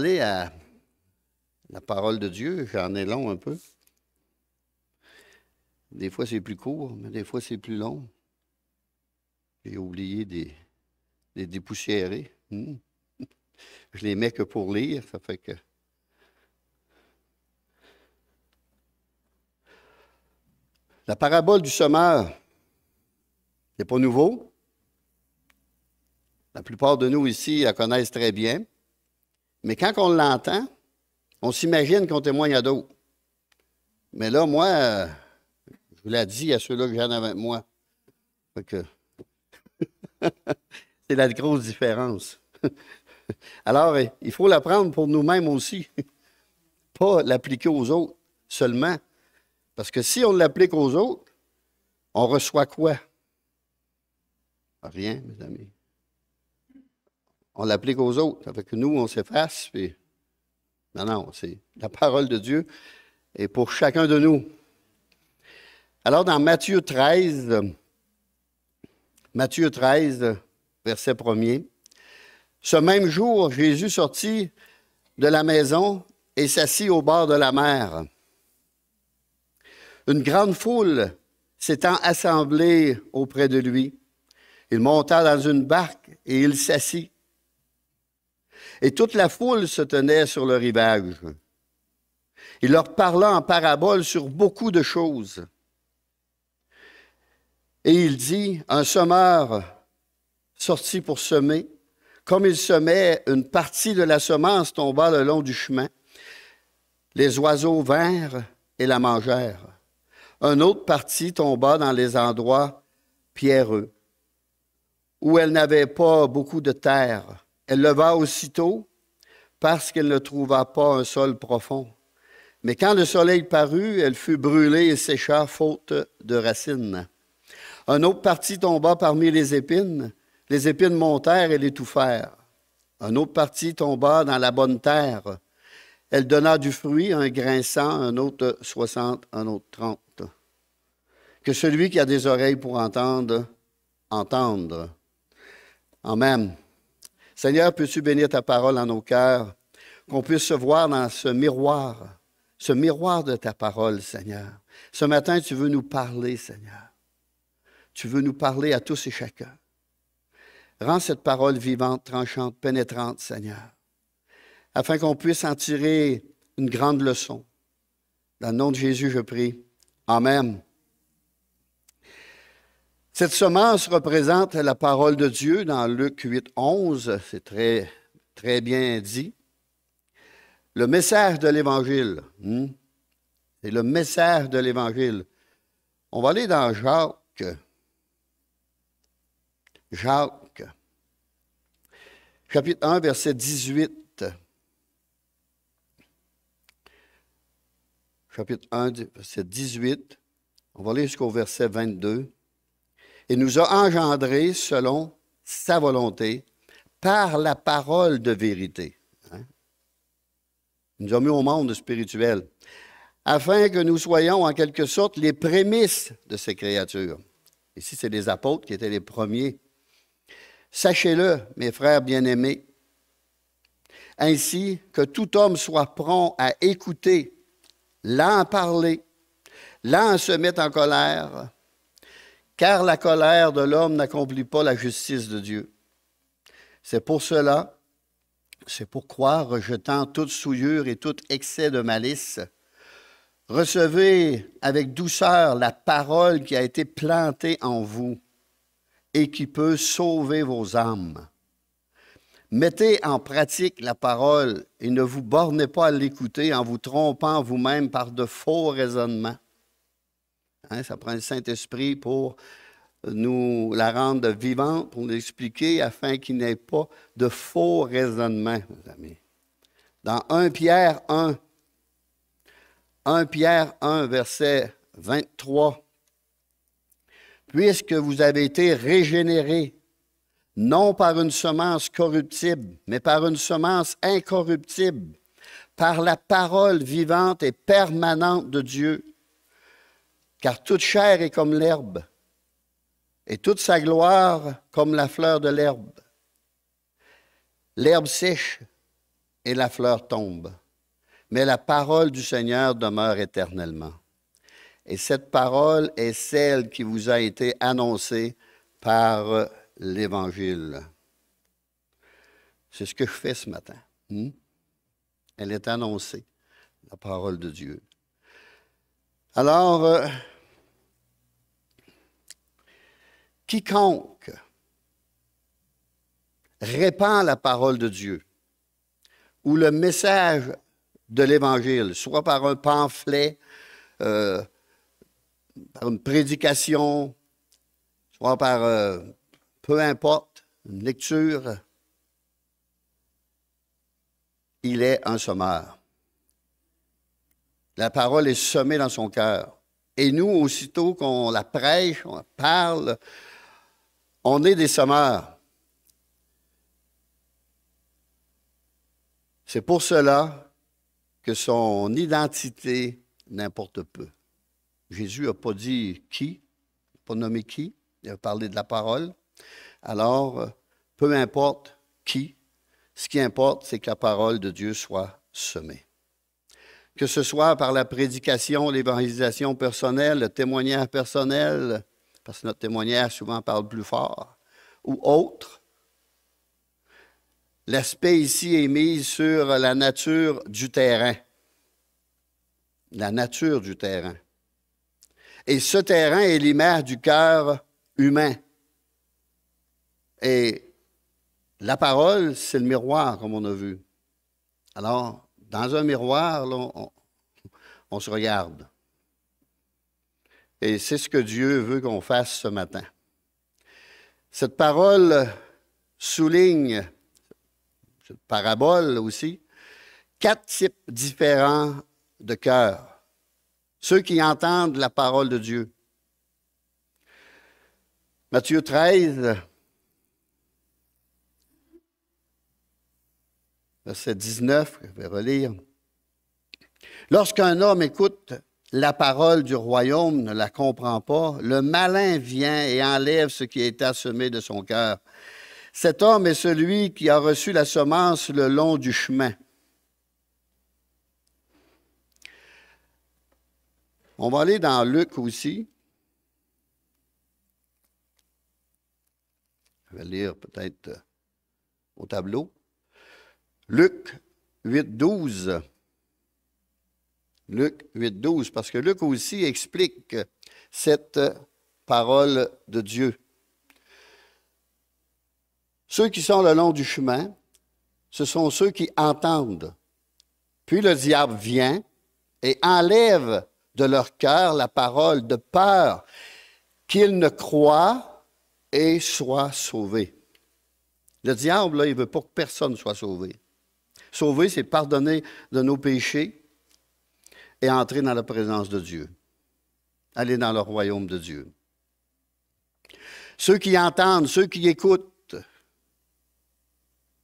aller à la parole de Dieu. J'en ai long un peu. Des fois, c'est plus court, mais des fois, c'est plus long. J'ai oublié des dépoussiérer. Je les mets que pour lire, ça fait que... La parabole du semeur, c'est pas nouveau. La plupart de nous ici la connaissent très bien. Mais quand on l'entend, on s'imagine qu'on témoigne à d'autres. Mais là, moi, je vous l'ai dit à ceux-là que j'en ai avec moi. Fait que c'est la grosse différence. Alors, il faut l'apprendre pour nous-mêmes aussi. Pas l'appliquer aux autres seulement. Parce que si on l'applique aux autres, on reçoit quoi? Rien, mes amis. On l'applique aux autres. Ça fait que nous, on s'efface. Puis... Non, c'est la parole de Dieu est pour chacun de nous. Alors, dans Matthieu 13, verset 1er, ce même jour, Jésus sortit de la maison et s'assit au bord de la mer. Une grande foule s'étant assemblée auprès de lui, il monta dans une barque et il s'assit. Et toute la foule se tenait sur le rivage. Il leur parla en parabole sur beaucoup de choses. Et il dit, un semeur sortit pour semer. Comme il semait, une partie de la semence tomba le long du chemin. Les oiseaux vinrent et la mangèrent. Une autre partie tomba dans les endroits pierreux, où elle n'avait pas beaucoup de terre. Elle leva aussitôt parce qu'elle ne trouva pas un sol profond. Mais quand le soleil parut, elle fut brûlée et sécha faute de racines. Une autre partie tomba parmi les épines montèrent et l'étouffèrent. Une autre partie tomba dans la bonne terre. Elle donna du fruit, un grain 100, un autre 60, un autre 30. Que celui qui a des oreilles pour entendre, entendre. Amen. Seigneur, peux-tu bénir ta parole en nos cœurs, qu'on puisse se voir dans ce miroir de ta parole, Seigneur. Ce matin, tu veux nous parler, Seigneur. Tu veux nous parler à tous et chacun. Rends cette parole vivante, tranchante, pénétrante, Seigneur, afin qu'on puisse en tirer une grande leçon. Dans le nom de Jésus, je prie. Amen. Cette semence représente la parole de Dieu dans Luc 8, 11. C'est très, très bien dit. Le message de l'Évangile. C'est le message de l'Évangile. On va aller dans Jacques. Jacques, chapitre 1, verset 18. Chapitre 1, verset 18. On va aller jusqu'au verset 22. Il nous a engendrés selon sa volonté par la parole de vérité. Il nous a mis au monde spirituel, afin que nous soyons en quelque sorte les prémices de ces créatures. Ici, c'est les apôtres qui étaient les premiers. Sachez-le, mes frères bien-aimés, ainsi que tout homme soit prompt à écouter, lent à parler, lent à se mettre en colère, car la colère de l'homme n'accomplit pas la justice de Dieu. C'est pourquoi, rejetant toute souillure et tout excès de malice, recevez avec douceur la parole qui a été plantée en vous et qui peut sauver vos âmes. Mettez en pratique la parole et ne vous bornez pas à l'écouter en vous trompant vous-même par de faux raisonnements. Ça prend le Saint-Esprit pour nous la rendre vivante, pour nous l'expliquer, afin qu'il n'y ait pas de faux raisonnements, mes amis. Dans 1 Pierre 1, verset 23, « Puisque vous avez été régénérés, non par une semence corruptible, mais par une semence incorruptible, par la parole vivante et permanente de Dieu, car toute chair est comme l'herbe, et toute sa gloire comme la fleur de l'herbe. L'herbe sèche, et la fleur tombe. Mais la parole du Seigneur demeure éternellement. Et cette parole est celle qui vous a été annoncée par l'Évangile. C'est ce que je fais ce matin. Elle est annoncée, la parole de Dieu. Alors, quiconque répand la parole de Dieu ou le message de l'Évangile, soit par un pamphlet, par une prédication, soit par, peu importe, une lecture, il est un semeur. La parole est semée dans son cœur. Et nous, aussitôt qu'on la prêche, on la parle, on est des semeurs. C'est pour cela que son identité n'importe peu. Jésus n'a pas dit qui, il n'a pas nommé qui, il a parlé de la parole. Alors, peu importe qui, ce qui importe, c'est que la parole de Dieu soit semée. Que ce soit par la prédication, l'évangélisation personnelle, le témoignage personnel, parce que notre témoignage souvent parle plus fort, ou autre. L'aspect ici est mis sur la nature du terrain. La nature du terrain. Et ce terrain est l'image du cœur humain. Et la parole, c'est le miroir, comme on a vu. Alors, dans un miroir, là, on se regarde. Et c'est ce que Dieu veut qu'on fasse ce matin. Cette parole souligne, cette parabole aussi, 4 types différents de cœurs. Ceux qui entendent la parole de Dieu. Matthieu 13, verset 19, je vais relire. Lorsqu'un homme écoute la parole du royaume, ne la comprend pas, le malin vient et enlève ce qui a été semé de son cœur. Cet homme est celui qui a reçu la semence le long du chemin. On va aller dans Luc aussi. Je vais lire peut-être au tableau. Luc 8, 12. Luc 8, 12, parce que Luc aussi explique cette parole de Dieu. Ceux qui sont le long du chemin, ce sont ceux qui entendent. Puis le diable vient et enlève de leur cœur la parole de peur qu'ils ne croient et soient sauvés. Le diable, là, il ne veut pas que personne soit sauvé. Sauver, c'est pardonner de nos péchés et entrer dans la présence de Dieu. Aller dans le royaume de Dieu. Ceux qui entendent, ceux qui écoutent.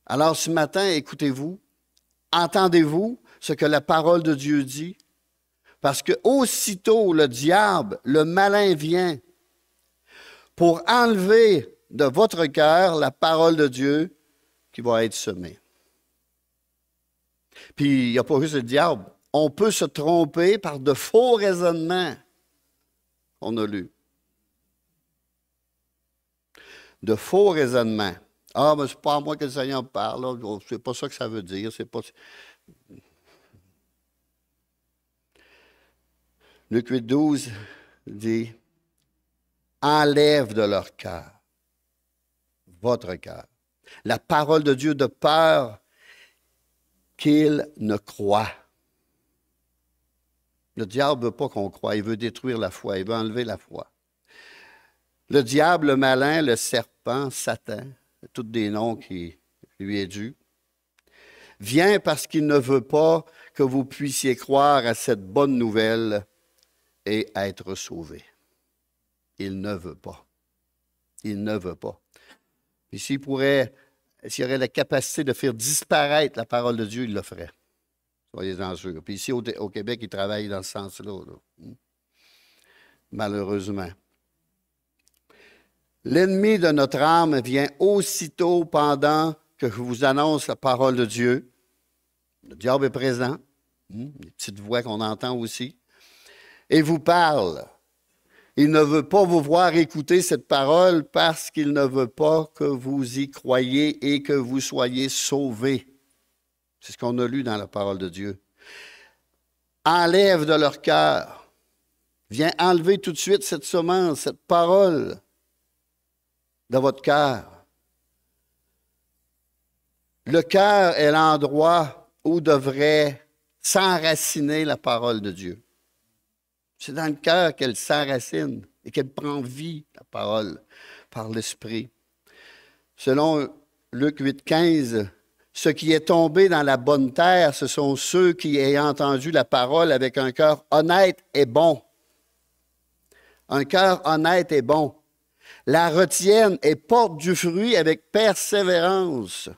Alors ce matin, écoutez-vous, entendez-vous ce que la parole de Dieu dit? Parce que aussitôt le diable, le malin vient pour enlever de votre cœur la parole de Dieu qui va être semée. Puis il n'y a pas juste le diable. On peut se tromper par de faux raisonnements qu'on a lus. De faux raisonnements. Ah, mais c'est pas à moi que le Seigneur parle. C'est pas ça que ça veut dire. C'est pas... Luc 8, 12 dit, enlève de leur cœur, votre cœur, la parole de Dieu de peur qu'ils ne croient. Le diable ne veut pas qu'on croie, il veut détruire la foi, il veut enlever la foi. Le diable, le malin, le serpent, Satan, tous des noms qui lui est dû, vient parce qu'il ne veut pas que vous puissiez croire à cette bonne nouvelle et être sauvés. Il ne veut pas. Il ne veut pas. Et s'il aurait la capacité de faire disparaître la parole de Dieu, il le ferait. Soyez-en sûrs. Puis ici, au Québec, il travaille dans ce sens-là. Malheureusement. L'ennemi de notre âme vient aussitôt pendant que je vous annonce la parole de Dieu Le diable est présent. Les petites voix qu'on entend aussi. Et vous parle. Il ne veut pas vous voir écouter cette parole parce qu'il ne veut pas que vous y croyiez et que vous soyez sauvés. C'est ce qu'on a lu dans la parole de Dieu. Enlève de leur cœur. Viens enlever tout de suite cette semence, cette parole de votre cœur. Le cœur est l'endroit où devrait s'enraciner la parole de Dieu. C'est dans le cœur qu'elle s'enracine et qu'elle prend vie, la parole, par l'Esprit. Selon Luc 8,15, ce qui est tombé dans la bonne terre, ce sont ceux qui, ayant entendu la parole avec un cœur honnête et bon. Un cœur honnête et bon. La retiennent et portent du fruit avec persévérance.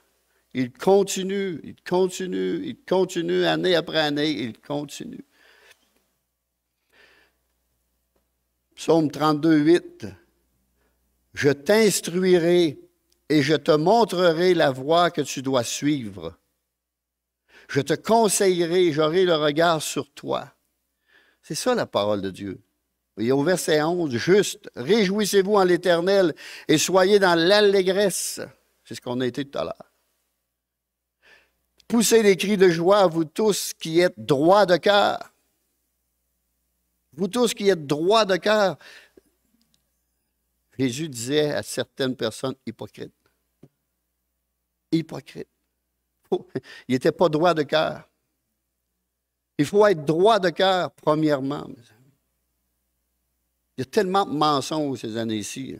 Il continue, année après année, il continue. Psaume 32, 8. Je t'instruirai et je te montrerai la voie que tu dois suivre. Je te conseillerai et j'aurai le regard sur toi. C'est ça la parole de Dieu. Et au verset 11, juste, réjouissez-vous en l'Éternel et soyez dans l'allégresse. C'est ce qu'on a été tout à l'heure. Poussez des cris de joie, vous tous qui êtes droits de cœur. Vous tous qui êtes droits de cœur. Jésus disait à certaines personnes hypocrites. Hypocrites. Il n'était pas droit de cœur. Il faut être droit de cœur, premièrement, mes amis. Il y a tellement de mensonges ces années-ci.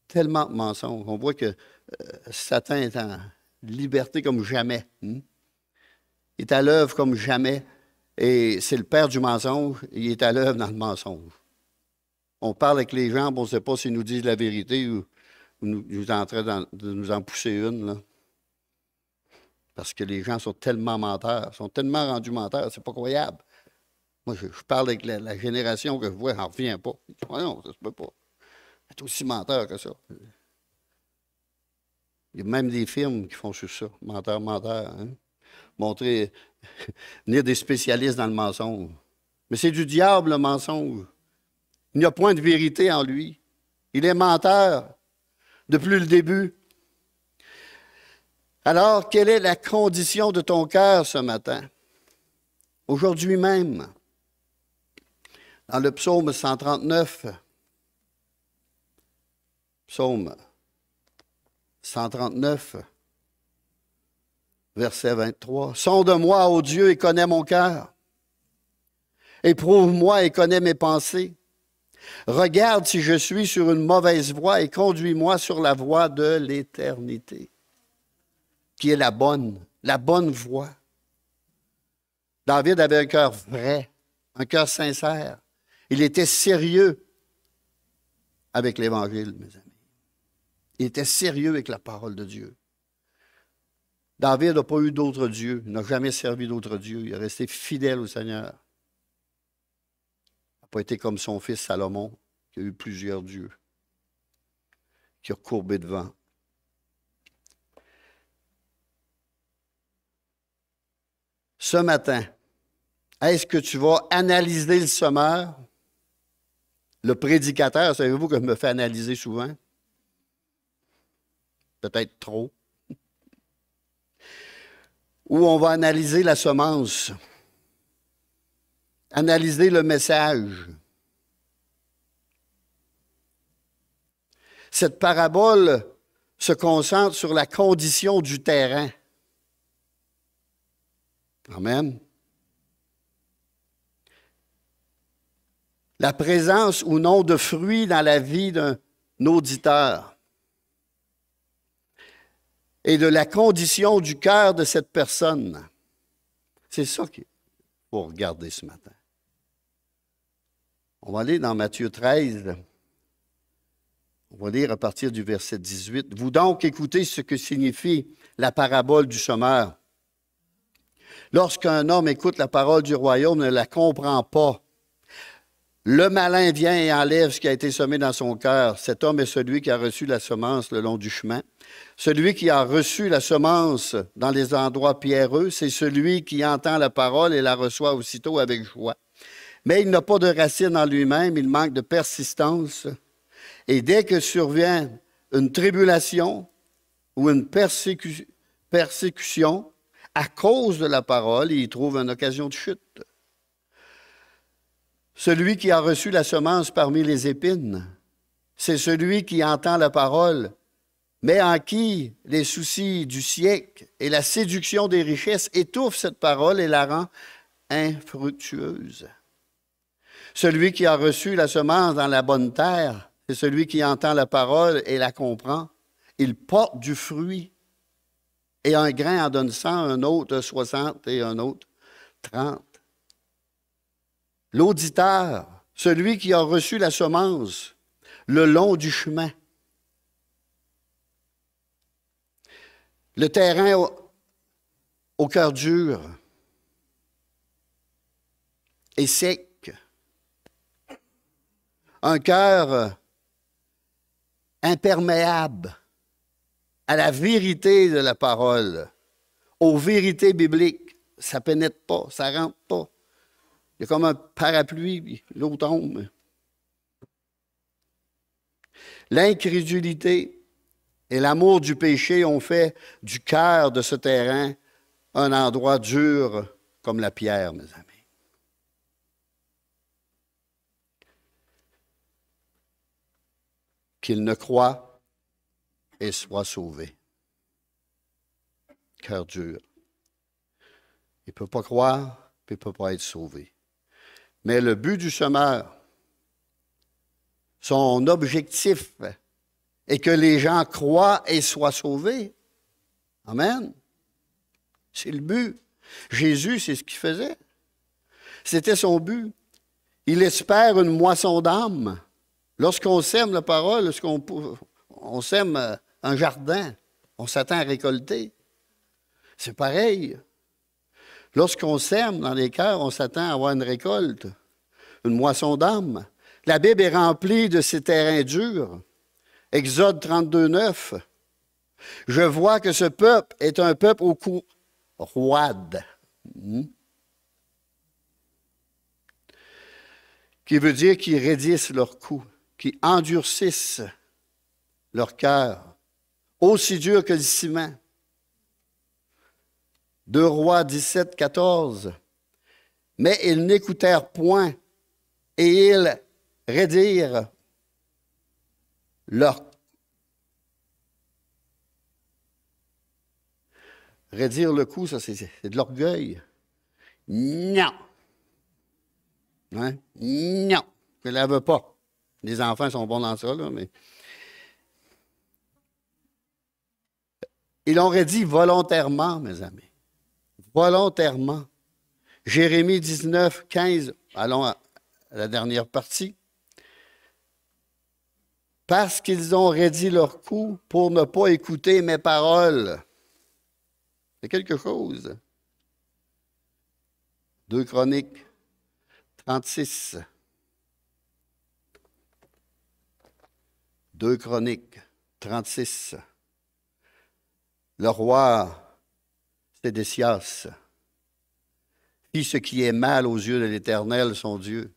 Tellement de mensonges. On voit que Satan est en liberté comme jamais. Il est à l'œuvre comme jamais. Et c'est le père du mensonge. Il est à l'œuvre dans le mensonge. On parle avec les gens, on ne sait pas s'ils nous disent la vérité ou nous sont en train de nous en pousser une. Là. Parce que les gens sont tellement menteurs, sont tellement rendus menteurs, c'est pas croyable. Moi, je parle avec la génération que je vois, j'en reviens pas. Non, ça se peut pas. C'est aussi menteur que ça. Il y a même des films qui font sur ça. Menteur, menteur. Hein? Montrer, venir des spécialistes dans le mensonge. Mais c'est du diable, le mensonge. Il n'y a point de vérité en lui. Il est menteur depuis le début. Alors, quelle est la condition de ton cœur ce matin? Aujourd'hui même, dans le psaume 139, psaume 139, verset 23. « Sonde-moi, ô Dieu, et connais mon cœur. Éprouve-moi et connais mes pensées. Regarde si je suis sur une mauvaise voie et conduis-moi sur la voie de l'éternité. » Qui est la bonne voie. David avait un cœur vrai, un cœur sincère. Il était sérieux avec l'Évangile, mes amis. Il était sérieux avec la parole de Dieu. David n'a pas eu d'autre Dieu. Il n'a jamais servi d'autre Dieu. Il est resté fidèle au Seigneur. Il n'a pas été comme son fils Salomon, qui a eu plusieurs dieux, qui a courbé devant. Ce matin, est-ce que tu vas analyser le semeur? Le prédicateur, savez-vous que je me fais analyser souvent? Peut-être trop. Ou on va analyser la semence, analyser le message. Cette parabole se concentre sur la condition du terrain. Amen. La présence ou non de fruits dans la vie d'un auditeur et de la condition du cœur de cette personne. C'est ça qu'il faut regarder ce matin. On va aller dans Matthieu 13. On va lire à partir du verset 18. « Vous donc écoutez ce que signifie la parabole du semeur. Lorsqu'un homme écoute la parole du royaume, ne la comprend pas. Le malin vient et enlève ce qui a été semé dans son cœur. Cet homme est celui qui a reçu la semence le long du chemin. Celui qui a reçu la semence dans les endroits pierreux, c'est celui qui entend la parole et la reçoit aussitôt avec joie. Mais il n'a pas de racine en lui-même, il manque de persistance. Et dès que survient une tribulation ou une persécution à cause de la parole, il y trouve une occasion de chute. Celui qui a reçu la semence parmi les épines, c'est celui qui entend la parole, mais en qui les soucis du siècle et la séduction des richesses étouffent cette parole et la rend infructueuse. Celui qui a reçu la semence dans la bonne terre, c'est celui qui entend la parole et la comprend. Il porte du fruit. Et un grain en donne 100, un autre 60 et un autre 30. L'auditeur, celui qui a reçu la semence le long du chemin. Le terrain au cœur dur et sec. Un cœur imperméable à la vérité de la parole, aux vérités bibliques. Ça ne pénètre pas, ça ne rentre pas. Il y a comme un parapluie, puis l'eau tombe. L'incrédulité et l'amour du péché ont fait du cœur de ce terrain un endroit dur comme la pierre, mes amis. Qu'il ne croit et soit sauvé. Cœur dur. Il ne peut pas croire, puis il ne peut pas être sauvé. Mais le but du semeur, son objectif est que les gens croient et soient sauvés. Amen. C'est le but. Jésus, c'est ce qu'il faisait. C'était son but. Il espère une moisson d'âme. Lorsqu'on sème la parole, lorsqu'on sème un jardin, on s'attend à récolter. C'est pareil. Lorsqu'on sème dans les cœurs, on s'attend à avoir une récolte, une moisson d'âme. La Bible est remplie de ces terrains durs. Exode 32, 9. Je vois que ce peuple est un peuple au cou roide. Qui veut dire qu'ils raidissent leur cou, qui endurcissent leur cœur, aussi dur que le ciment. 2 Rois 17, 14. Mais ils n'écoutèrent point, et ils raidirent leur. Raidir le cou, ça, c'est de l'orgueil. Non. Hein? Non. Je ne la veux pas. Les enfants sont bons dans ça, là, mais. Ils l'ont raidi volontairement, mes amis. Volontairement. Jérémie 19, 15. Allons à la dernière partie. Parce qu'ils ont raidi leur cou pour ne pas écouter mes paroles. C'est quelque chose. 2 Chroniques 36. 2 Chroniques 36. Le roi Sédécias fit ce qui est mal aux yeux de l'Éternel, son Dieu.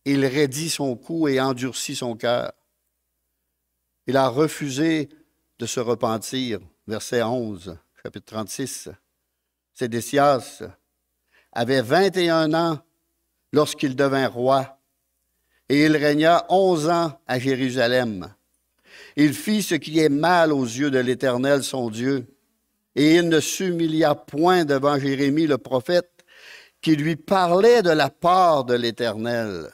Il raidit son cou et endurcit son cœur. Il a refusé de se repentir. Verset 11, chapitre 36. Sédécias avait 21 ans lorsqu'il devint roi, et il régna 11 ans à Jérusalem. Il fit ce qui est mal aux yeux de l'Éternel, son Dieu, et il ne s'humilia point devant Jérémie le prophète, qui lui parlait de la part de l'Éternel.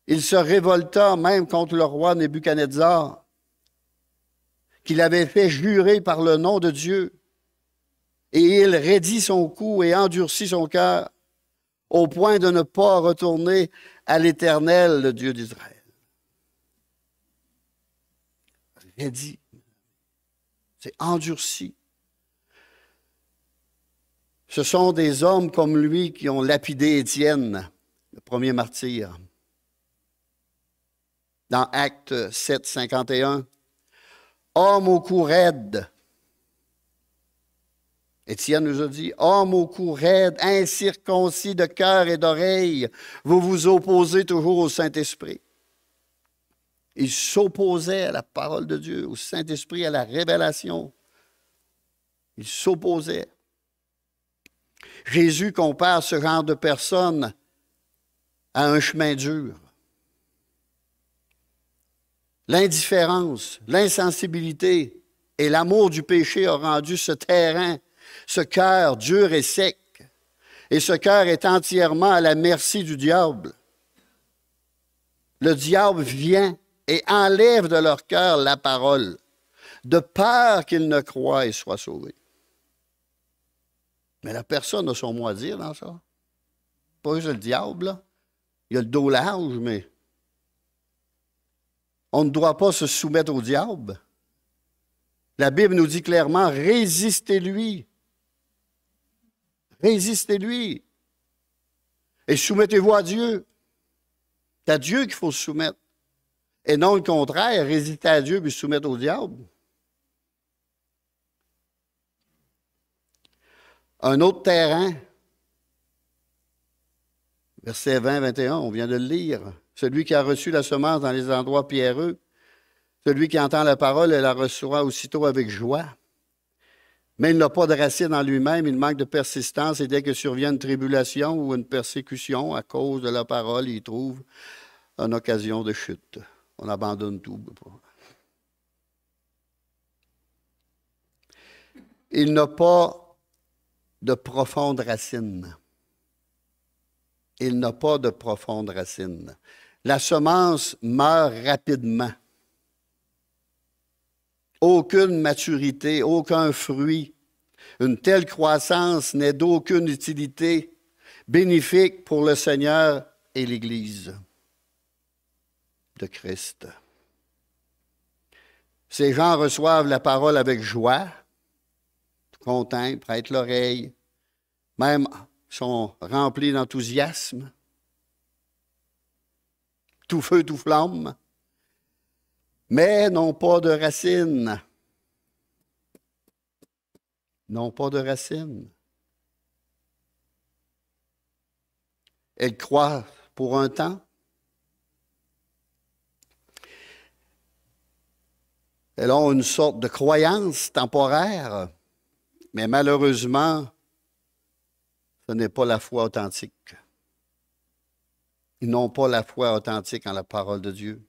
Il se révolta même contre le roi Nebuchadnezzar, qu'il avait fait jurer par le nom de Dieu, et il raidit son cou et endurcit son cœur, au point de ne pas retourner à l'Éternel, le Dieu d'Israël. Raidi, c'est endurci. Ce sont des hommes comme lui qui ont lapidé Étienne, le premier martyr. Dans Actes 7, 51, homme au cou raide. Étienne nous a dit, homme au cou raide, incirconcis de cœur et d'oreille, vous vous opposez toujours au Saint-Esprit. Il s'opposait à la parole de Dieu, au Saint-Esprit, à la révélation. Il s'opposait. Jésus compare ce genre de personnes à un chemin dur. L'indifférence, l'insensibilité et l'amour du péché ont rendu ce terrain, ce cœur dur et sec. Et ce cœur est entièrement à la merci du diable. Le diable vient et enlève de leur cœur la parole, de peur qu'ils ne croient et soient sauvés. Mais la personne a son mot à dire dans ça. Pas juste le diable, là. Il a le dos large, mais on ne doit pas se soumettre au diable. La Bible nous dit clairement, résistez-lui. Résistez-lui. Et soumettez-vous à Dieu. C'est à Dieu qu'il faut se soumettre. Et non le contraire, résister à Dieu puis se soumettre au diable. Un autre terrain, verset 20-21, on vient de le lire. Celui qui a reçu la semence dans les endroits pierreux, celui qui entend la parole et la reçoit aussitôt avec joie. Mais il n'a pas de racine en lui-même, il manque de persistance, et dès que survient une tribulation ou une persécution à cause de la parole, il trouve une occasion de chute. On abandonne tout. Il n'a pas de profonde racine. Il n'a pas de profonde racine. La semence meurt rapidement. Aucune maturité, aucun fruit. Une telle croissance n'est d'aucune utilité bénéfique pour le Seigneur et l'Église de Christ. Ces gens reçoivent la parole avec joie, contents, ils prêtent l'oreille, même sont remplis d'enthousiasme, tout feu, tout flamme, mais n'ont pas de racines. N'ont pas de racines. Elles croient pour un temps. Elles ont une sorte de croyance temporaire, mais malheureusement, ce n'est pas la foi authentique. Ils n'ont pas la foi authentique en la parole de Dieu.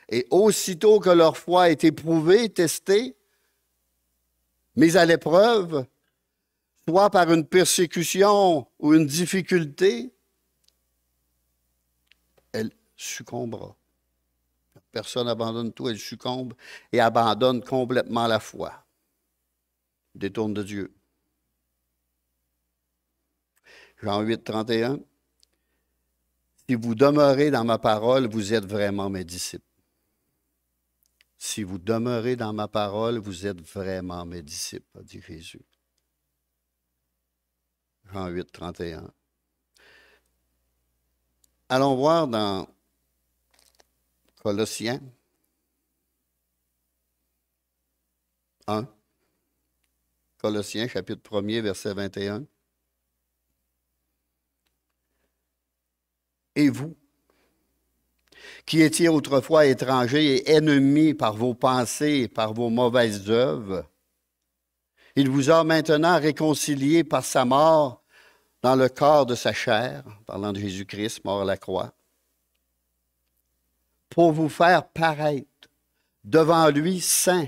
Et aussitôt que leur foi est éprouvée, testée, mise à l'épreuve, soit par une persécution ou une difficulté, elle succombera. Personne n'abandonne tout, elle succombe et abandonne complètement la foi. Détourne de Dieu. Jean 8, 31. Si vous demeurez dans ma parole, vous êtes vraiment mes disciples. Si vous demeurez dans ma parole, vous êtes vraiment mes disciples, a dit Jésus. Jean 8, 31. Allons voir dans Colossiens 1. Colossiens, chapitre 1er, verset 21. Et vous, qui étiez autrefois étrangers et ennemis par vos pensées et par vos mauvaises œuvres, il vous a maintenant réconciliés par sa mort dans le corps de sa chair, parlant de Jésus-Christ, mort à la croix, pour vous faire paraître devant lui saint,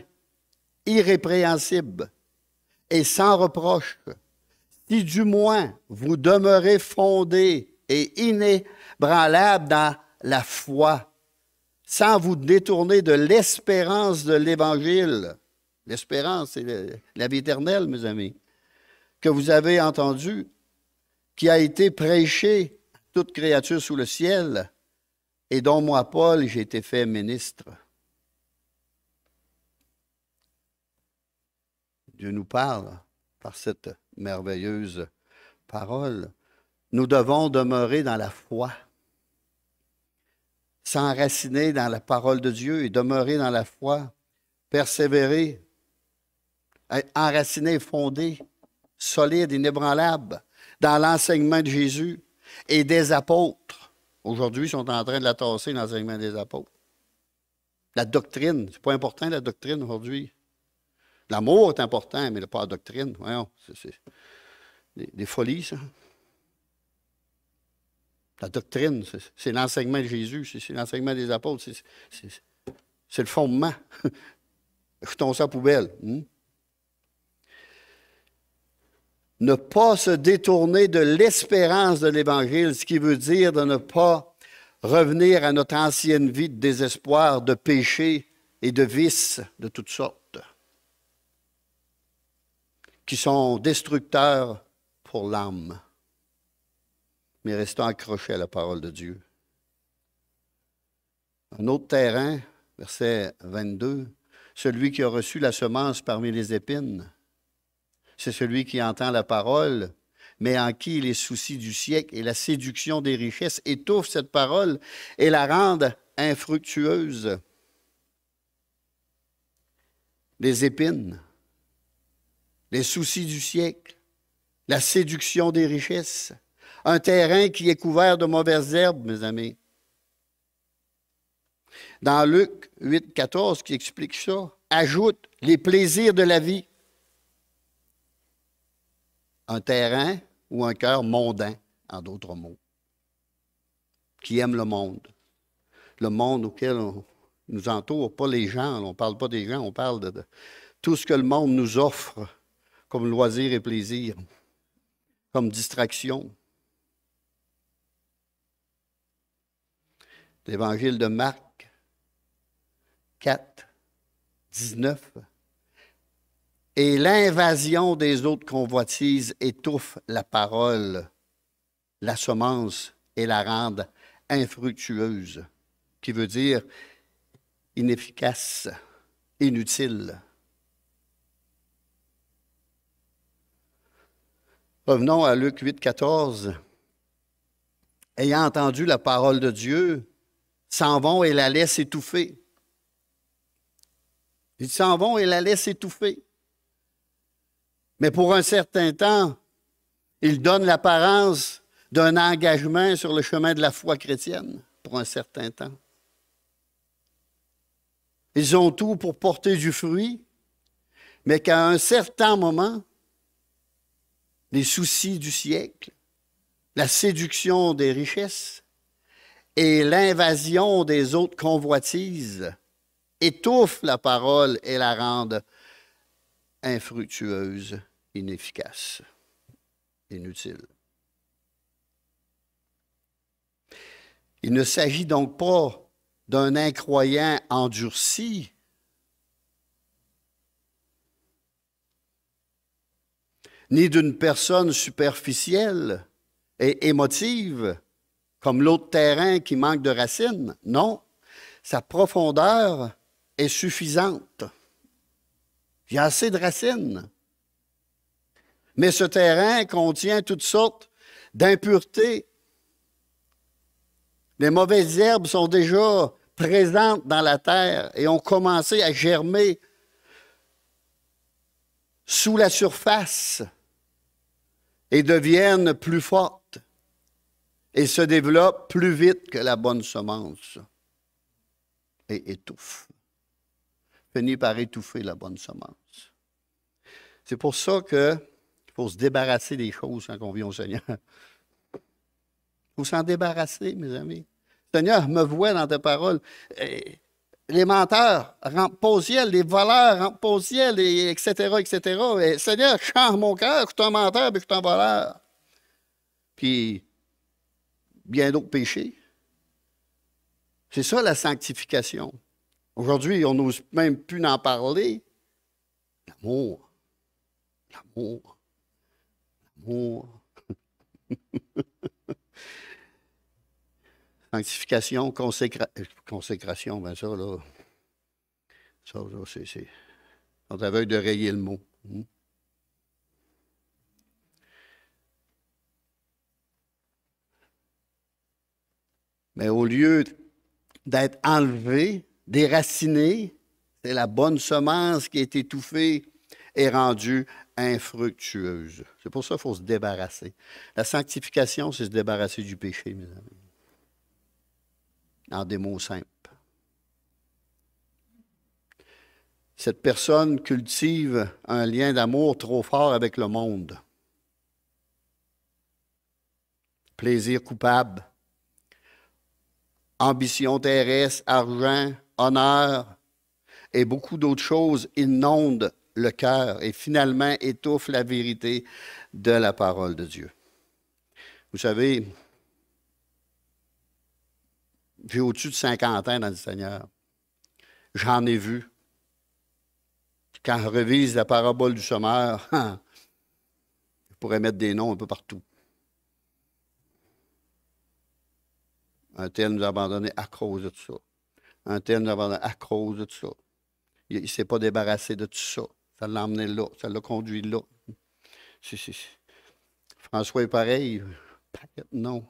irrépréhensible et sans reproche, si du moins vous demeurez fondés et inébranlables dans la foi, sans vous détourner de l'espérance de l'Évangile. L'espérance, c'est la vie éternelle, mes amis, que vous avez entendu, qui a été prêché à toute créature sous le ciel, et dont moi, Paul, j'ai été fait ministre. Dieu nous parle par cette merveilleuse parole. Nous devons demeurer dans la foi, s'enraciner dans la parole de Dieu et demeurer dans la foi, persévérer, être enraciné, fondé, solide, inébranlable dans l'enseignement de Jésus et des apôtres. Aujourd'hui, ils sont en train de la tasser, l'enseignement des apôtres. La doctrine, c'est pas important la doctrine aujourd'hui. L'amour est important, mais pas la doctrine. Voyons, c'est des folies, ça. La doctrine, c'est l'enseignement de Jésus, c'est l'enseignement des apôtres, c'est le fondement. Jetons ça à la poubelle. Ne pas se détourner de l'espérance de l'Évangile, ce qui veut dire de ne pas revenir à notre ancienne vie de désespoir, de péché et de vices de toutes sortes, qui sont destructeurs pour l'âme. Mais restons accrochés à la parole de Dieu. Un autre terrain, verset 22, celui qui a reçu la semence parmi les épines, c'est celui qui entend la parole, mais en qui les soucis du siècle et la séduction des richesses étouffent cette parole et la rendent infructueuse. Les épines, les soucis du siècle, la séduction des richesses, un terrain qui est couvert de mauvaises herbes, mes amis. Dans Luc 8, 14, qui explique ça, ajoute les plaisirs de la vie. Un terrain ou un cœur mondain, en d'autres mots, qui aime le monde auquel on nous entoure, pas les gens, on ne parle pas des gens, on parle de tout ce que le monde nous offre comme loisir et plaisir, comme distraction. L'Évangile de Marc 4, 19. Et l'invasion des autres convoitises étouffe la parole, la semence, et la rende infructueuse, qui veut dire inefficace, inutile. Revenons à Luc 8, 14. Ayant entendu la parole de Dieu, s'en vont et la laissent étouffer. Ils s'en vont et la laissent étouffer. Mais pour un certain temps, ils donnent l'apparence d'un engagement sur le chemin de la foi chrétienne, pour un certain temps. Ils ont tout pour porter du fruit, mais qu'à un certain moment, les soucis du siècle, la séduction des richesses et l'invasion des autres convoitises étouffent la parole et la rendent infructueuse, inefficace, inutile. Il ne s'agit donc pas d'un incroyant endurci, ni d'une personne superficielle et émotive, comme l'autre terrain qui manque de racines. Non, sa profondeur est suffisante. Il y a assez de racines. Mais ce terrain contient toutes sortes d'impuretés. Les mauvaises herbes sont déjà présentes dans la terre et ont commencé à germer sous la surface et deviennent plus fortes et se développent plus vite que la bonne semence et étouffent. Finit par étouffer la bonne semence. C'est pour ça qu'il faut se débarrasser des choses quand on vient au Seigneur. Il faut s'en débarrasser, mes amis. Seigneur, me vois dans tes paroles. Les menteurs rentrent pas au ciel, les voleurs rentrent pas au ciel, etc., etc. Et, Seigneur, change mon cœur, je suis un menteur, puis je suis un voleur. Puis, bien d'autres péchés. C'est ça la sanctification. Aujourd'hui, on n'ose même plus en parler. L'amour. L'amour. L'amour. Sanctification, consécration, bien ça, là. Ça, là, c'est. On est aveugle de rayer le mot. Mais au lieu d'être enlevé, déraciné, c'est la bonne semence qui est étouffée et rendue infructueuse. C'est pour ça qu'il faut se débarrasser. La sanctification, c'est se débarrasser du péché, mes amis. En des mots simples. Cette personne cultive un lien d'amour trop fort avec le monde. Plaisir coupable, ambition terrestre, argent, honneur et beaucoup d'autres choses inondent le cœur et finalement étouffent la vérité de la parole de Dieu. Vous savez, j'ai au-dessus de 50 ans dans le Seigneur. J'en ai vu. Quand je revise la parabole du semeur, je pourrais mettre des noms un peu partout. Un tel nous a abandonnés à cause de tout ça. Un tel nous a abandonnés à cause de tout ça. Il ne s'est pas débarrassé de tout ça. Ça l'a emmené là. Ça l'a conduit là. François est pareil. Non.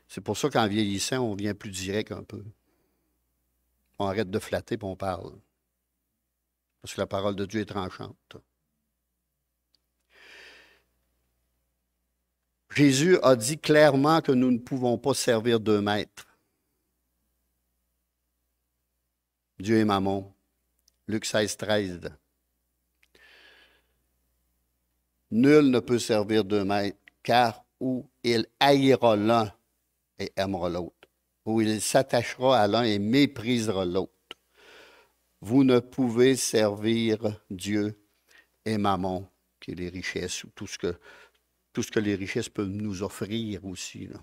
C'est pour ça qu'en vieillissant, on devient plus direct un peu. On arrête de flatter et on parle. Parce que la parole de Dieu est tranchante. Jésus a dit clairement que nous ne pouvons pas servir deux maîtres. Dieu et Mammon. Luc 16, 13. Nul ne peut servir deux maîtres, car ou il haïra l'un et aimera l'autre, ou il s'attachera à l'un et méprisera l'autre. Vous ne pouvez servir Dieu et Mammon, qui est les richesses, ou tout ce que les richesses peuvent nous offrir aussi. Là.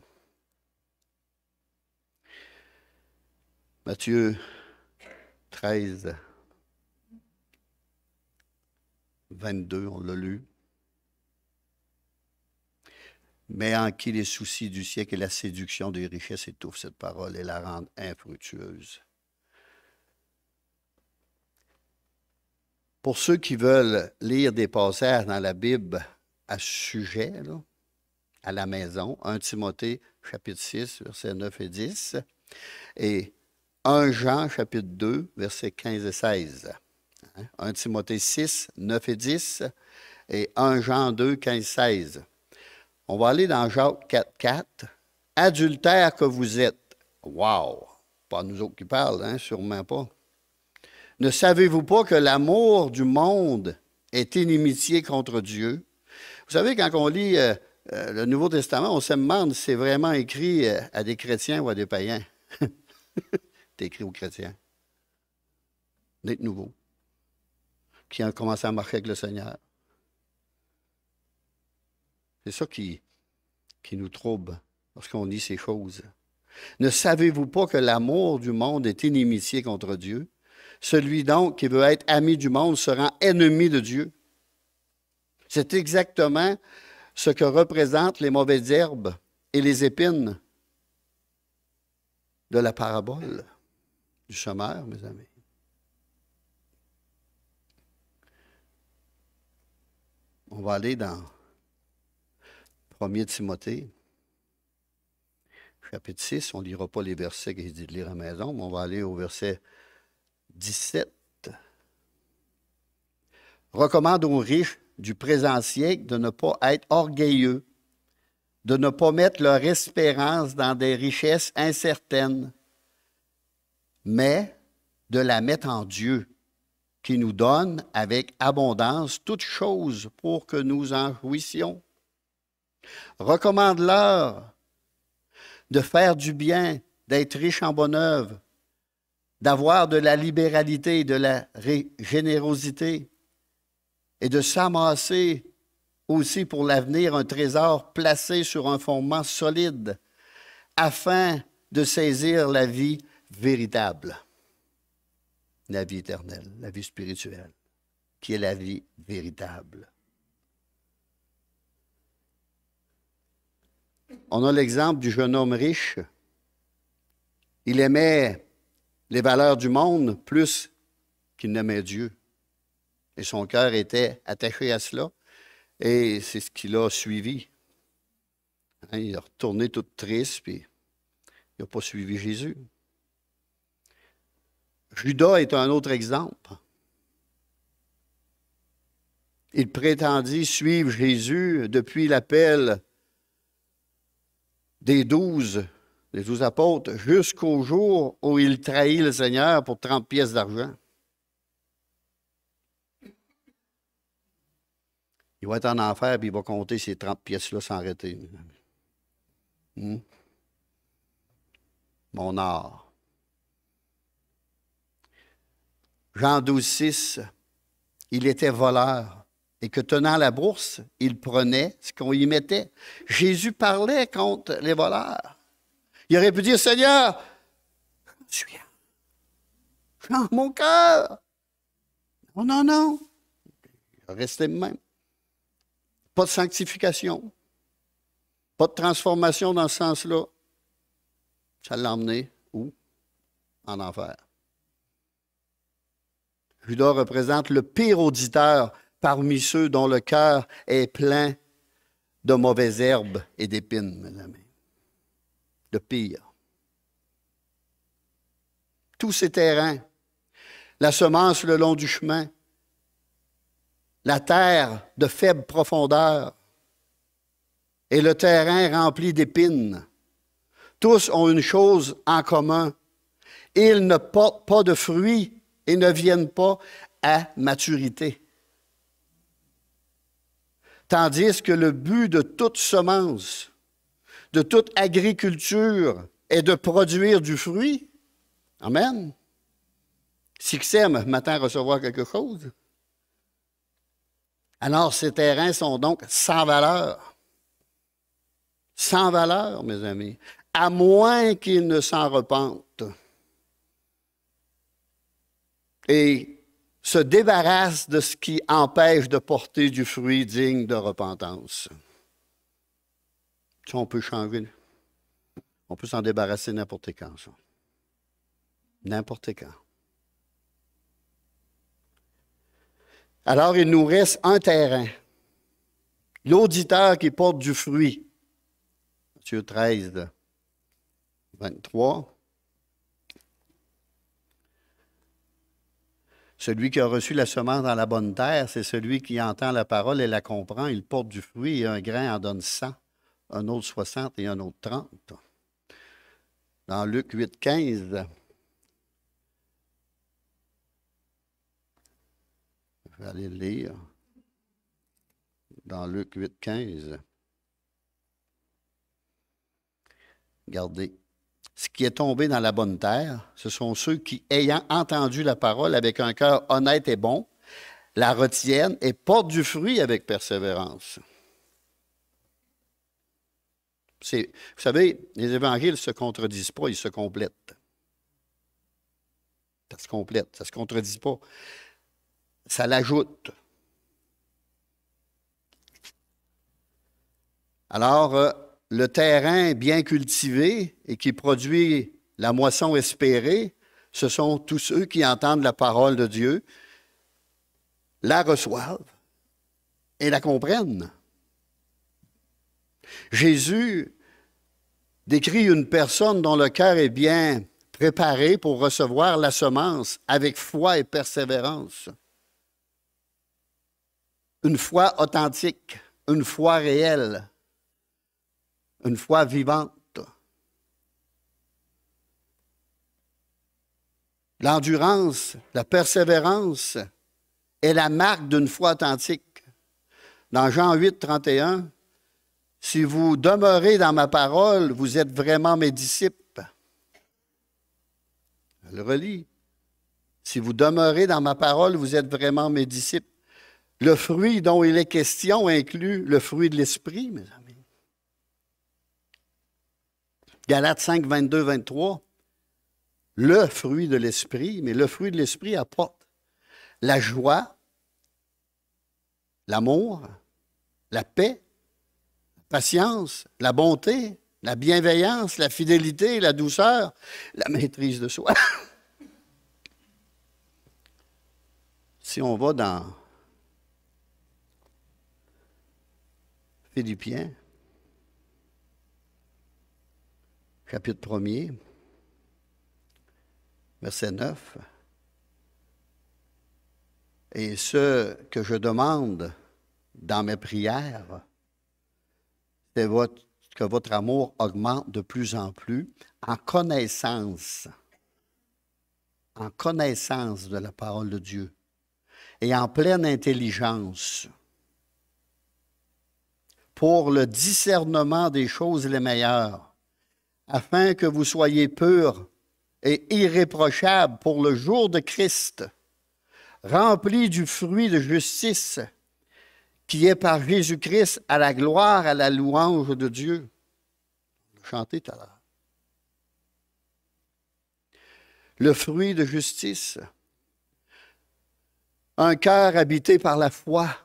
Matthieu 13, 22, on l'a lu. Mais en qui les soucis du siècle et la séduction des richesses étouffent cette parole et la rendent infructueuse. Pour ceux qui veulent lire des passages dans la Bible à ce sujet, là, à la maison, 1 Timothée, chapitre 6, versets 9 et 10, et 1 Jean, chapitre 2, versets 15 et 16. 1 Timothée 6, 9 et 10, et 1 Jean 2, 15 et 16. On va aller dans Jacques 4, 4. Adultères que vous êtes. Wow! Pas nous autres qui parlent, hein? Sûrement pas. Ne savez-vous pas que l'amour du monde est inimitié contre Dieu? Vous savez, quand on lit le Nouveau Testament, on se demande si c'est vraiment écrit à des chrétiens ou à des païens. C'est écrit aux chrétiens. D'être nouveau. Qui ont commencé à marcher avec le Seigneur. C'est ça qui nous trouble lorsqu'on lit ces choses. Ne savez-vous pas que l'amour du monde est inimitié contre Dieu? Celui donc qui veut être ami du monde se rend ennemi de Dieu. C'est exactement ce que représentent les mauvaises herbes et les épines de la parabole du semeur, mes amis. On va aller dans 1 Timothée, chapitre 6. On ne lira pas les versets qu'il dit de lire à la maison, mais on va aller au verset 17. Recommande aux riches du présent siècle de ne pas être orgueilleux, de ne pas mettre leur espérance dans des richesses incertaines, mais de la mettre en Dieu, qui nous donne avec abondance toutes choses pour que nous en jouissions. Recommande-leur de faire du bien, d'être riche en bonne œuvre, d'avoir de la libéralité, de la générosité et de s'amasser aussi pour l'avenir un trésor placé sur un fondement solide afin de saisir la vie véritable, la vie éternelle, la vie spirituelle, qui est la vie véritable. On a l'exemple du jeune homme riche. Il aimait les valeurs du monde plus qu'il n'aimait Dieu. Et son cœur était attaché à cela. Et c'est ce qui l'a suivi. Hein, il est retourné tout triste, puis il n'a pas suivi Jésus. Judas est un autre exemple. Il prétendit suivre Jésus depuis l'appel des 12 apôtres, jusqu'au jour où il trahit le Seigneur pour 30 pièces d'argent. Il va être en enfer, puis il va compter ces 30 pièces-là sans arrêter. Mon art. Jean 12, 6, il était voleur, et que tenant la bourse, il prenait ce qu'on y mettait. Jésus parlait contre les voleurs. Il aurait pu dire, Seigneur, je suis dans mon cœur. Non, non, non. Il a resté le même. Pas de sanctification. Pas de transformation dans ce sens-là. Ça l'a emmené où? En enfer. Judas représente le pire auditeur parmi ceux dont le cœur est plein de mauvaises herbes et d'épines, mes amis. Le pire. Tous ces terrains, la semence le long du chemin, la terre de faible profondeur et le terrain rempli d'épines, tous ont une chose en commun. Ils ne portent pas de fruits et ne viennent pas à maturité. Tandis que le but de toute semence, de toute agriculture, est de produire du fruit. Amen. Succès, m'attend à recevoir quelque chose. Alors, ces terrains sont donc sans valeur. Sans valeur, mes amis, à moins qu'ils ne s'en repentent et se débarrassent de ce qui empêche de porter du fruit digne de repentance. Ça, on peut changer. On peut s'en débarrasser n'importe quand, ça. N'importe quand. Alors, il nous reste un terrain. L'auditeur qui porte du fruit. Matthieu 13, 23. Celui qui a reçu la semence dans la bonne terre, c'est celui qui entend la parole et la comprend. Il porte du fruit et un grain en donne 100, un autre 60 et un autre 30. Dans Luc 8, 15, je vais aller le lire. Dans Luc 8, 15. Regardez. Ce qui est tombé dans la bonne terre, ce sont ceux qui, ayant entendu la parole avec un cœur honnête et bon, la retiennent et portent du fruit avec persévérance. Vous savez, les évangiles ne se contredisent pas, ils se complètent. Ça se complète, ça ne se contredit pas. Ça l'ajoute. Alors, le terrain bien cultivé et qui produit la moisson espérée, ce sont tous ceux qui entendent la parole de Dieu, la reçoivent et la comprennent. Jésus décrit une personne dont le cœur est bien préparé pour recevoir la semence avec foi et persévérance. Une foi authentique, une foi réelle. Une foi vivante. L'endurance, la persévérance est la marque d'une foi authentique. Dans Jean 8, 31, « Si vous demeurez dans ma parole, vous êtes vraiment mes disciples. » Je le relis. « Si vous demeurez dans ma parole, vous êtes vraiment mes disciples. » Le fruit dont il est question inclut le fruit de l'esprit, mes amis. Galates 5, 22, 23, le fruit de l'esprit, mais le fruit de l'esprit apporte la joie, l'amour, la paix, la patience, la bonté, la bienveillance, la fidélité, la douceur, la maîtrise de soi. Si on va dans Philippiens, chapitre 1er, verset 9. Et ce que je demande dans mes prières, c'est que votre amour augmente de plus en plus en connaissance de la parole de Dieu et en pleine intelligence pour le discernement des choses les meilleures, afin que vous soyez purs et irréprochables pour le jour de Christ, remplis du fruit de justice qui est par Jésus-Christ à la gloire, à la louange de Dieu. Chantez tout à l'heure. Le fruit de justice. Un cœur habité par la foi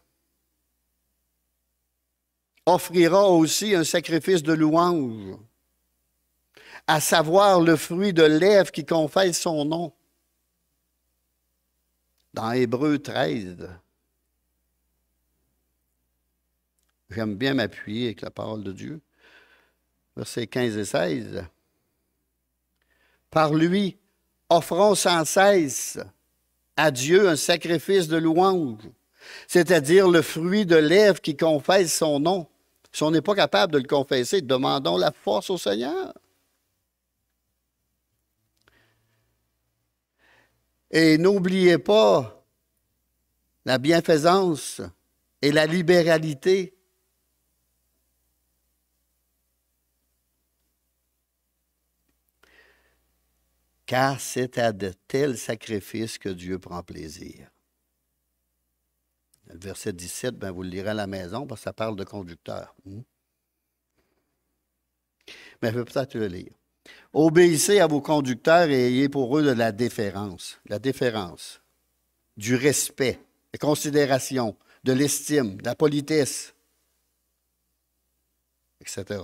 offrira aussi un sacrifice de louange, à savoir le fruit de lèvres qui confesse son nom. Dans Hébreux 13, j'aime bien m'appuyer avec la parole de Dieu, versets 15 et 16. Par lui, offrons sans cesse à Dieu un sacrifice de louange, c'est-à-dire le fruit de lèvres qui confesse son nom. Si on n'est pas capable de le confesser, demandons la force au Seigneur. Et n'oubliez pas la bienfaisance et la libéralité. Car c'est à de tels sacrifices que Dieu prend plaisir. Le verset 17, ben vous le lirez à la maison parce que ça parle de conducteur. Mais je vais peut-être le lire. Obéissez à vos conducteurs et ayez pour eux de la déférence. La déférence, du respect, de considération, de l'estime, de la politesse, etc.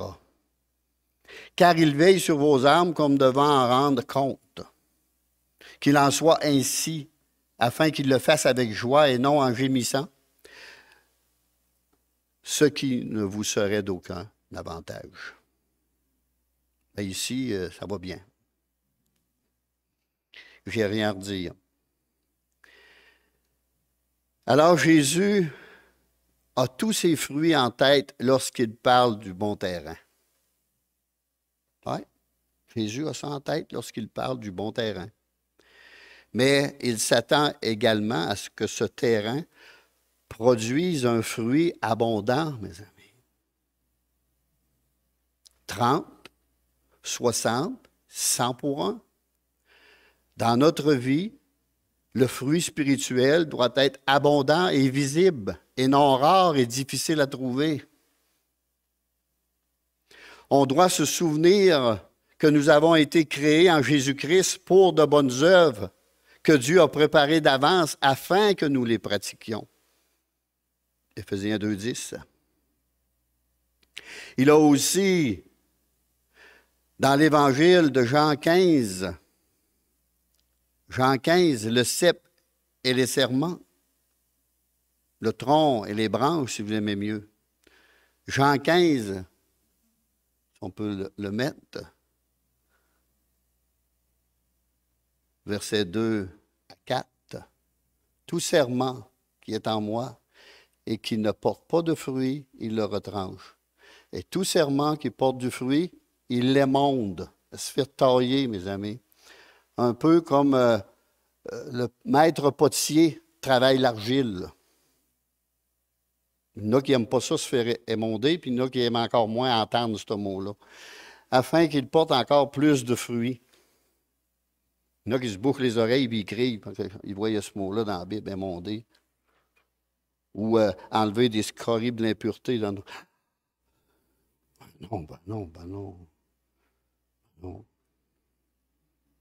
Car il veille sur vos âmes comme devant en rendre compte. Qu'il en soit ainsi, afin qu'il le fasse avec joie et non en gémissant, ce qui ne vous serait d'aucun avantage. Mais ici, ça va bien. Je n'ai rien à redire. Alors Jésus a tous ses fruits en tête lorsqu'il parle du bon terrain. Oui, Jésus a ça en tête lorsqu'il parle du bon terrain. Mais il s'attend également à ce que ce terrain produise un fruit abondant, mes amis. 30, 60, 100 pour 1. Dans notre vie, le fruit spirituel doit être abondant et visible, et non rare et difficile à trouver. On doit se souvenir que nous avons été créés en Jésus-Christ pour de bonnes œuvres que Dieu a préparées d'avance afin que nous les pratiquions. Éphésiens 2,10. Il a aussi, dans l'Évangile de Jean 15, le cep et les serments, le tronc et les branches, si vous aimez mieux. Jean 15, si on peut le mettre, versets 2 à 4. Tout serment qui est en moi et qui ne porte pas de fruit, il le retranche. Et tout serment qui porte du fruit, il l'émonde. Se fait tailler, mes amis. Un peu comme le maître potier travaille l'argile. Il y en a qui n'aiment pas ça se faire émonder, puis il y en a qui aiment encore moins entendre ce mot-là, afin qu'il porte encore plus de fruits. Il y en a qui se bouclent les oreilles et ils crient, parce qu'ils voient ce mot-là dans la Bible, émonder. Ou enlever des scories de l'impureté. Dans... Non. Non.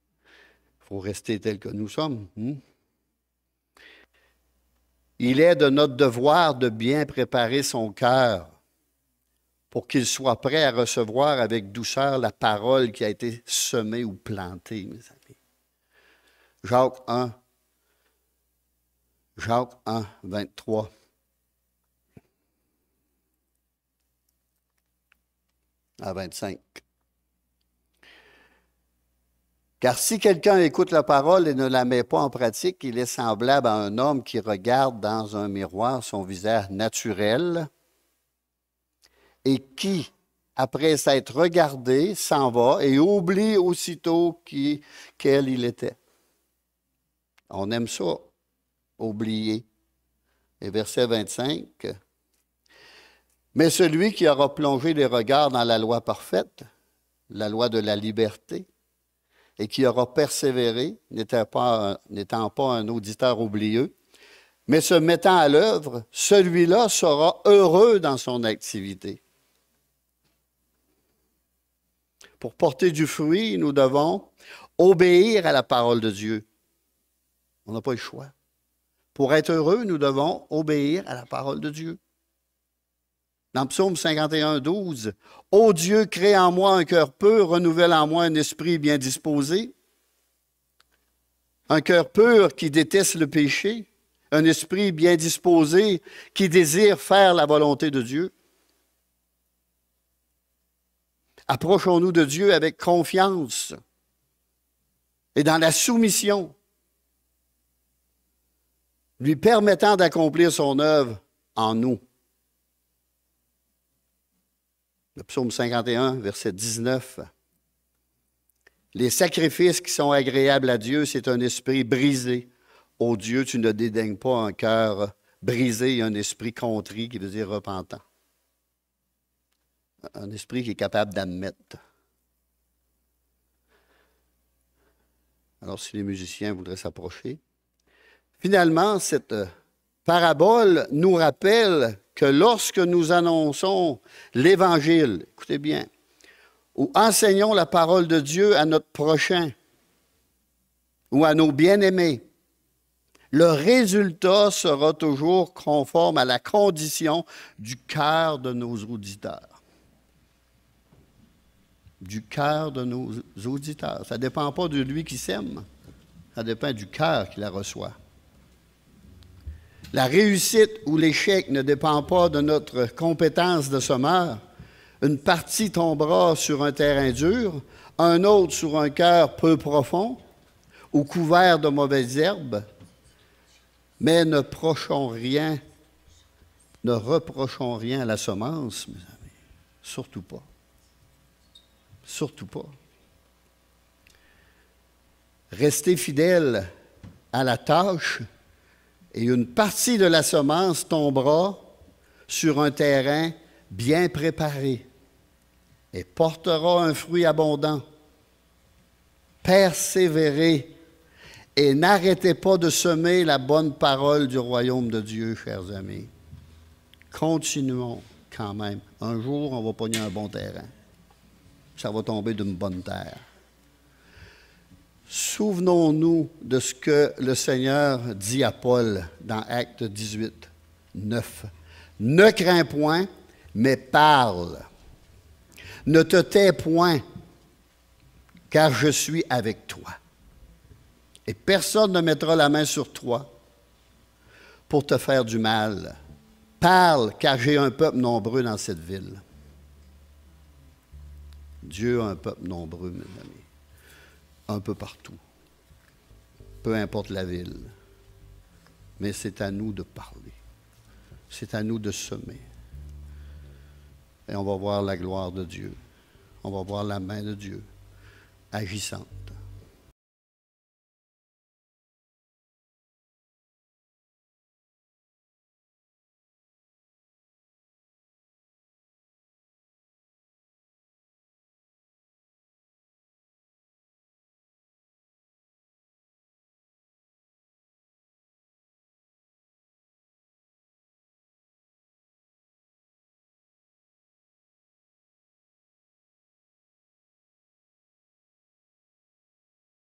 Il faut rester tel que nous sommes. Il est de notre devoir de bien préparer son cœur pour qu'il soit prêt à recevoir avec douceur la parole qui a été semée ou plantée, mes amis. Jacques 1, 23. à 25. Car si quelqu'un écoute la parole et ne la met pas en pratique, il est semblable à un homme qui regarde dans un miroir son visage naturel et qui, après s'être regardé, s'en va et oublie aussitôt quel il était. On aime ça, oublier. Et verset 25. Mais celui qui aura plongé les regards dans la loi parfaite, la loi de la liberté, et qui aura persévéré, n'étant pas un auditeur oublieux, mais se mettant à l'œuvre, celui-là sera heureux dans son activité. Pour porter du fruit, nous devons obéir à la parole de Dieu. On n'a pas le choix. Pour être heureux, nous devons obéir à la parole de Dieu. Dans Psaume 51, 12, « Ô Dieu, crée en moi un cœur pur, renouvelle en moi un esprit bien disposé. » Un cœur pur qui déteste le péché, un esprit bien disposé qui désire faire la volonté de Dieu. Approchons-nous de Dieu avec confiance et dans la soumission, lui permettant d'accomplir son œuvre en nous. Le psaume 51, verset 19. Les sacrifices qui sont agréables à Dieu, c'est un esprit brisé. Ô Dieu, tu ne dédaignes pas un cœur brisé et un esprit contrit, qui veut dire repentant. Un esprit qui est capable d'admettre. Alors, si les musiciens voudraient s'approcher. Finalement, cette parabole nous rappelle que lorsque nous annonçons l'Évangile, écoutez bien, ou enseignons la parole de Dieu à notre prochain ou à nos bien-aimés, le résultat sera toujours conforme à la condition du cœur de nos auditeurs. Du cœur de nos auditeurs. Ça ne dépend pas de lui qui sème, ça dépend du cœur qui la reçoit. La réussite ou l'échec ne dépend pas de notre compétence de semeur. Une partie tombera sur un terrain dur, un autre sur un cœur peu profond ou couvert de mauvaises herbes. Mais ne reprochons rien à la semence, mes amis. Surtout pas. Surtout pas. Restez fidèles à la tâche et une partie de la semence tombera sur un terrain bien préparé et portera un fruit abondant. Persévérez et n'arrêtez pas de semer la bonne parole du royaume de Dieu, chers amis. Continuons quand même. Un jour, on va pogner un bon terrain. Ça va tomber d'une bonne terre. Souvenons-nous de ce que le Seigneur dit à Paul dans Actes 18, 9. Ne crains point, mais parle. Ne te tais point, car je suis avec toi. Et personne ne mettra la main sur toi pour te faire du mal. Parle, car j'ai un peuple nombreux dans cette ville. Dieu a un peuple nombreux, mes amis. Un peu partout. Peu importe la ville. Mais c'est à nous de parler. C'est à nous de semer. Et on va voir la gloire de Dieu. On va voir la main de Dieu agissante.